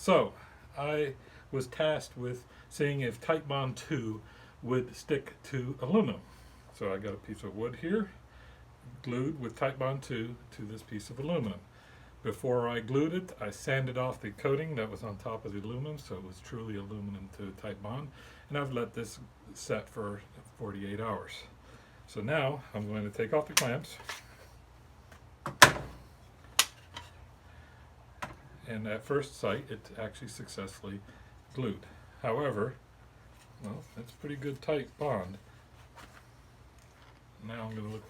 So I was tasked with seeing if Titebond II would stick to aluminum. So I got a piece of wood here, glued with Titebond II to this piece of aluminum. Before I glued it, I sanded off the coating that was on top of the aluminum, so it was truly aluminum to Titebond, and I've let this set for 48 hours. So now I'm going to take off the clamps, and at first sight it actually successfully glued. However, well, that's pretty good tight bond. Now I'm going to look.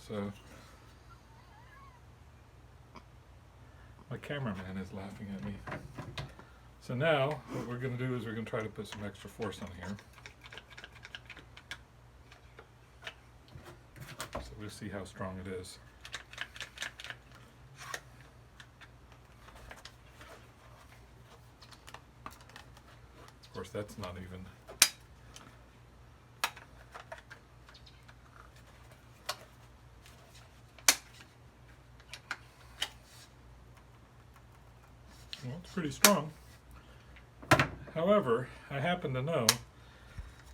So my cameraman is laughing at me. So now what we're going to do is we're going to try to put some extra force on here. So we'll see how strong it is. Of course, that's not even. Well, it's pretty strong. However, I happen to know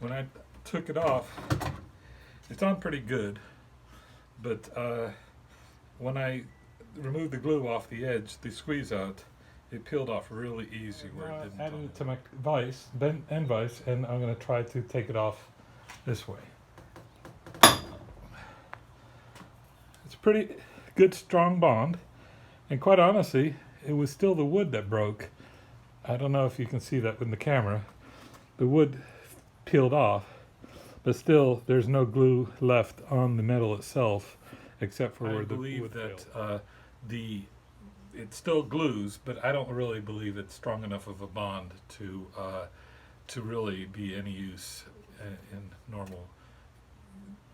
when I took it off, it's on pretty good, but when I removed the glue off the edge, the squeeze out, it peeled off really easy where it didn't. Adding it to my vise, end vise, and I'm going to try to take it off this way. It's a pretty good strong bond, and quite honestly, it was still the wood that broke. I don't know if you can see that in the camera. The wood peeled off, but still there's no glue left on the metal itself except for where the wood failed. It still glues, but I don't really believe it's strong enough of a bond to really be any use in normal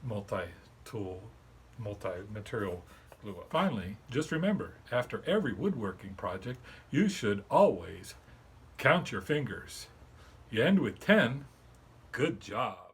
multi-tool, multi-material glue up. Finally, just remember, after every woodworking project, you should always count your fingers. You end with 10, good job.